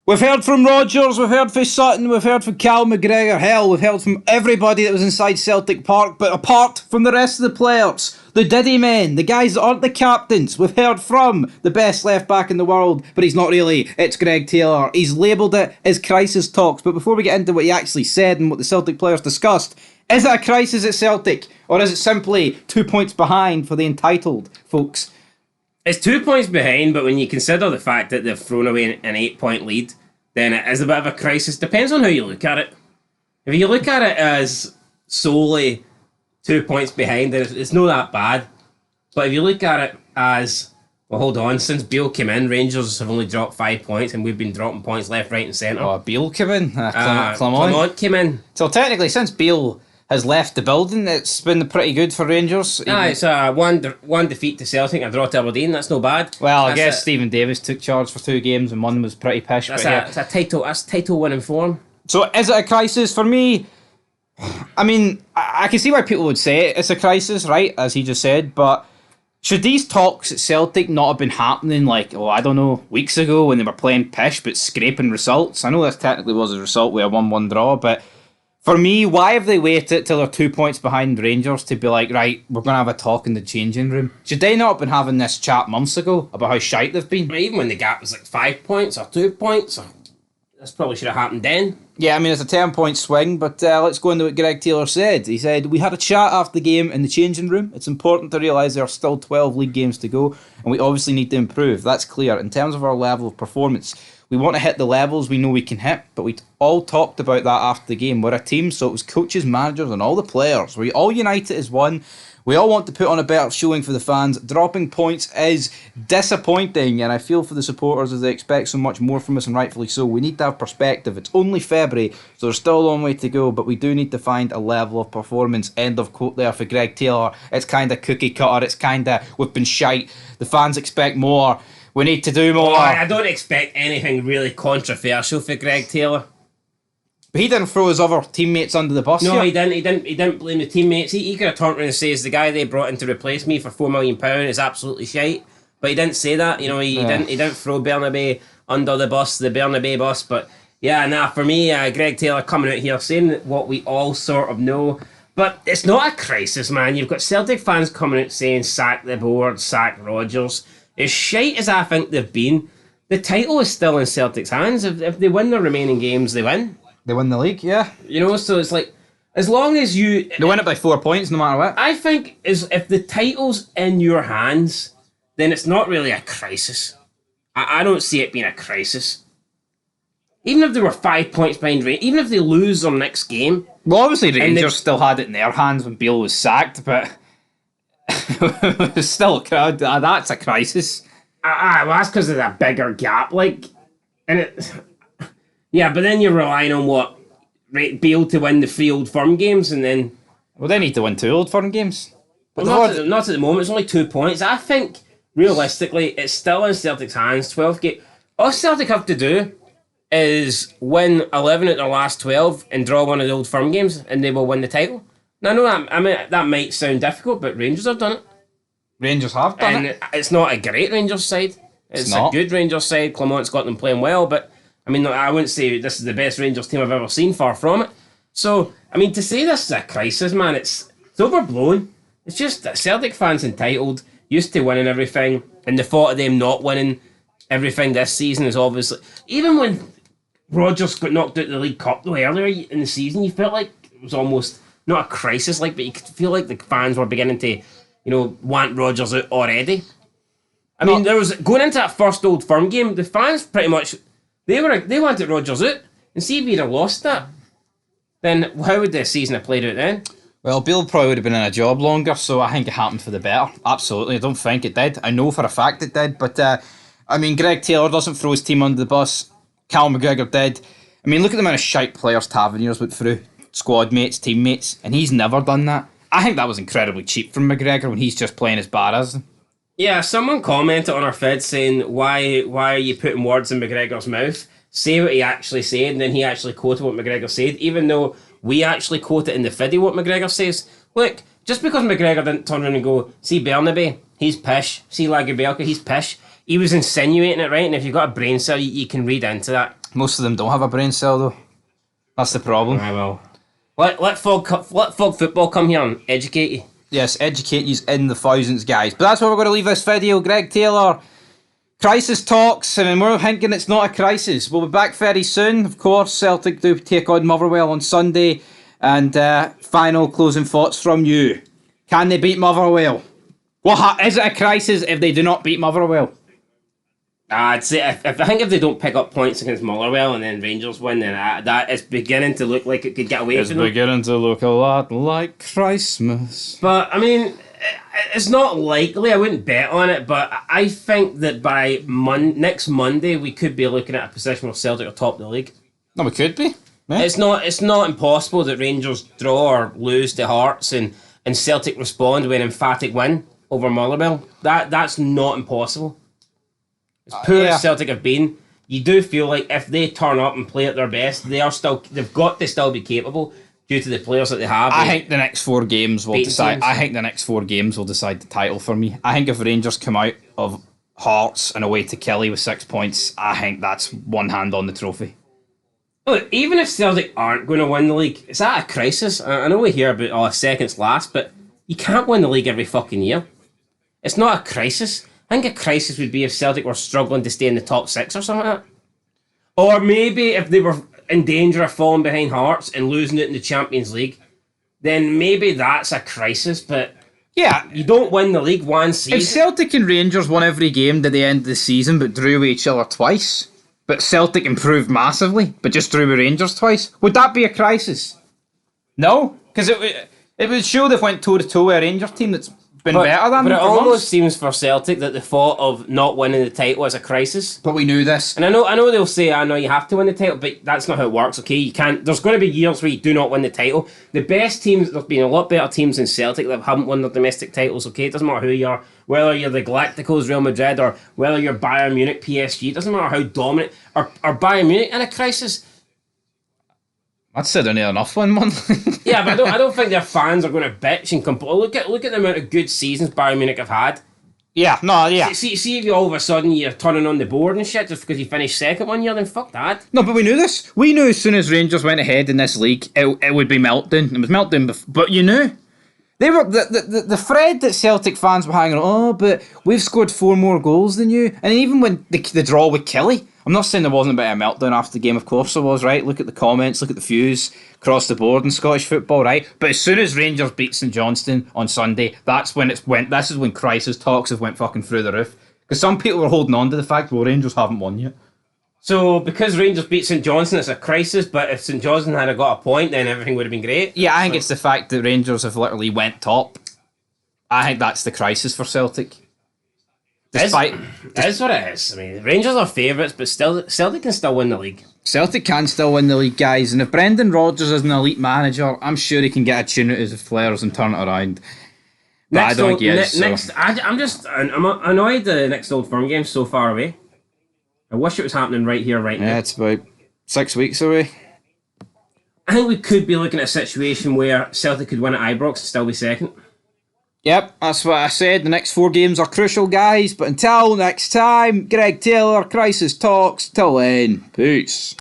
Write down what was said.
We've heard from Rodgers, we've heard from Sutton, we've heard from Cal McGregor, hell, we've heard from everybody that was inside Celtic Park, but apart from the rest of the players, the Diddy men, the guys that aren't the captains, we've heard from the best left back in the world, but he's not really, it's Greg Taylor. He's labelled it as crisis talks, but before we get into what he actually said and what the Celtic players discussed, is it a crisis at Celtic, or is it simply 2 points behind for the entitled folks? It's 2 points behind, but when you consider the fact that they've thrown away an 8-point lead, then it is a bit of a crisis. Depends on how you look at it. If you look at it as solely 2 points behind, then it's not that bad. But if you look at it as, well, hold on, since Beale came in, Rangers have only dropped 5 points, and we've been dropping points left, right, and centre. Oh, Beale came in? Clement came in. So technically, since Beale has left the building, it's been pretty good for Rangers. It's one defeat to Celtic, a draw to Aberdeen. That's no bad. Well, I guess Stephen Davis took charge for 2 games and one was pretty pish. That's a title winning form. So is it a crisis? For me, I mean, I can see why people would say it's a crisis, right, as he just said, but should these talks at Celtic not have been happening weeks ago when they were playing pish but scraping results? I know this technically was a result with a 1-1 draw, but for me, why have they waited till they're 2 points behind Rangers to be like, right, we're going to have a talk in the changing room? Should they not have been having this chat months ago about how shite they've been? Even when the gap was like 5 points or 2 points, this probably should have happened then. Yeah, I mean, it's a 10-point swing, but let's go into what Greg Taylor said. He said, we had a chat after the game in the changing room. It's important to realise there are still 12 league games to go, and we obviously need to improve. That's clear. In terms of our level of performance, we want to hit the levels we know we can hit, but we all talked about that after the game. We're a team, so it was coaches, managers, and all the players. We all united as one. We all want to put on a better showing for the fans. Dropping points is disappointing, and I feel for the supporters as they expect so much more from us, and rightfully so. We need to have perspective. It's only February, so there's still a long way to go, but we do need to find a level of performance. End of quote there for Greg Taylor. It's kind of cookie cutter. It's kind of, we've been shite. The fans expect more. We need to do more. Oh, I don't expect anything really controversial for Greg Taylor. But he didn't throw his other teammates under the bus. No, here. he didn't blame the teammates. He could have turned around and says the guy they brought in to replace me for £4 million is absolutely shite. But he didn't say that. You know, he didn't throw Bernabé under the bus, the Bernabé bus. But yeah, for me, Greg Taylor coming out here saying what we all sort of know. But it's not a crisis, man. You've got Celtic fans coming out saying sack the board, sack Rodgers. As shite as I think they've been, the title is still in Celtic's hands. If they win their remaining games, they win. They win the league, yeah. You know, so it's like, as long as you... They win it by 4 points no matter what. I think if the title's in your hands, then it's not really a crisis. I don't see it being a crisis. Even if they were 5 points behind Rangers, even if they lose their next game... Well, obviously Rangers still had it in their hands when Beale was sacked, but... still, that's a crisis. Well, that's because of that bigger gap, like, and it. Yeah, but then you're relying on what Beale to win the 3 Old Firm games, and then. Well, they need to win 2 Old Firm games. But not at the moment. It's only 2 points. I think realistically, it's still in Celtic's hands. 12 games. All Celtic have to do is win 11 out their last 12 and draw one of the Old Firm games, and they will win the title. Now, I mean, that might sound difficult, but Rangers have done it. Rangers have done it. It's not a great Rangers side. It's a good Rangers side. Clement's got them playing well, but I mean, I wouldn't say this is the best Rangers team I've ever seen, far from it. So, I mean, to say this is a crisis, man, it's overblown. It's just that Celtic fans entitled, used to winning everything, and the thought of them not winning everything this season is obviously... Even when Rodgers got knocked out of the League Cup though, earlier in the season, you felt like it was almost... Not a crisis, but you could feel like the fans were beginning to, want Rodgers out already. I mean, there was going into that first Old Firm game, the fans pretty much they wanted Rodgers out, and see if he'd have lost that, then how would the season have played out then? Well, Beale probably would have been in a job longer, so I think it happened for the better. Absolutely, I don't think it did. I know for a fact it did, but I mean, Greg Taylor doesn't throw his team under the bus. Cal McGregor did. I mean, look at the amount of shite players Taverniers went through. Squad mates, teammates, and he's never done that. I think that was incredibly cheap from McGregor when he's just playing as bad as them. Yeah, someone commented on our feed saying, why are you putting words in McGregor's mouth? Say what he actually said, and then he actually quoted what McGregor said, even though we actually quote it in the video what McGregor says. Look, just because McGregor didn't turn around and go, see Bernabé, he's pish. See Lagerbielke, he's pish. He was insinuating it, right? And if you've got a brain cell, you can read into that. Most of them don't have a brain cell, though. That's the problem. I will. Let Fog Football come here and educate you. Yes, educate you in the thousands, guys. But that's where we're going to leave this video. Greg Taylor, crisis talks. I mean, we're thinking it's not a crisis. We'll be back very soon. Of course, Celtic do take on Motherwell on Sunday. And final closing thoughts from you. Can they beat Motherwell? Is it a crisis if they do not beat Motherwell? I'd say I think if they don't pick up points against Motherwell and then Rangers win, then that is beginning to look like it could get away from them. It's beginning to look a lot like Christmas. But, I mean, it's not likely. I wouldn't bet on it, but I think that by next Monday we could be looking at a position where Celtic are top of the league. No, we could be. Yeah. It's not impossible that Rangers draw or lose to Hearts and Celtic respond with an emphatic win over Motherwell. That's not impossible. As poor as Celtic have been, you do feel like if they turn up and play at their best, they've got to still be capable due to the players that they have. I think the next 4 games will decide. I think the next 4 games will decide the title for me. I think if Rangers come out of Hearts and away to Kelly with 6 points, I think that's one hand on the trophy. Look, even if Celtic aren't going to win the league, is that a crisis? I know we hear about seconds last, but you can't win the league every fucking year. It's not a crisis. I think a crisis would be if Celtic were struggling to stay in the top 6 or something like that. Or maybe if they were in danger of falling behind Hearts and losing it in the Champions League, then maybe that's a crisis, but yeah, you don't win the league one season. If Celtic and Rangers won every game to the end of the season but drew with each other twice, but Celtic improved massively but just drew with Rangers twice, would that be a crisis? No, because it would show they've went toe-to-toe with a Rangers team that's been better than them. But it for almost months. seems for Celtic that the thought of not winning the title is a crisis. But we knew this. And I know they'll say, I know you have to win the title, but that's not how it works, okay? You can't. There's going to be years where you do not win the title. The best teams, there's been a lot better teams than Celtic that haven't won their domestic titles, okay? It doesn't matter who you are, whether you're the Galacticos, Real Madrid, or whether you're Bayern Munich, PSG. It doesn't matter how dominant. Are Bayern Munich in a crisis? I'd say they're near enough one month. Yeah, but I don't think their fans are going to bitch and complain. Look at the amount of good seasons Bayern Munich have had. Yeah, no, yeah. See if you all of a sudden you're turning on the board and shit just because you finished second one year, then fuck that. No, but we knew this. We knew as soon as Rangers went ahead in this league, it would be meltdown. It was meltdown, but you knew. They were the thread that Celtic fans were hanging on. Oh, but we've scored 4 more goals than you. And even when the draw with Kelly, I'm not saying there wasn't a bit of a meltdown after the game. Of course there was, right? Look at the comments, look at the views across the board in Scottish football, right? But as soon as Rangers beat St Johnstone on Sunday, that's when it went. This is when crisis talks have went fucking through the roof. Because some people were holding on to the fact, well, Rangers haven't won yet. So, because Rangers beat St Johnstone, it's a crisis, but if St Johnstone had got a point, then everything would have been great. Yeah, I think it's the fact that Rangers have literally went top. I think that's the crisis for Celtic. It is what it is. I mean, Rangers are favourites, but still, Celtic can still win the league. Celtic can still win the league, guys. And if Brendan Rodgers is an elite manager, I'm sure he can get a tune out of his flares and turn it around. But I don't think he is. I'm annoyed the next Old Firm game's so far away. I wish it was happening right here, right now. Yeah, it's about 6 weeks away. I think we could be looking at a situation where Celtic could win at Ibrox and still be second. Yep, that's what I said. The next 4 games are crucial, guys. But until next time, Greg Taylor, Crisis Talks. Till then, peace.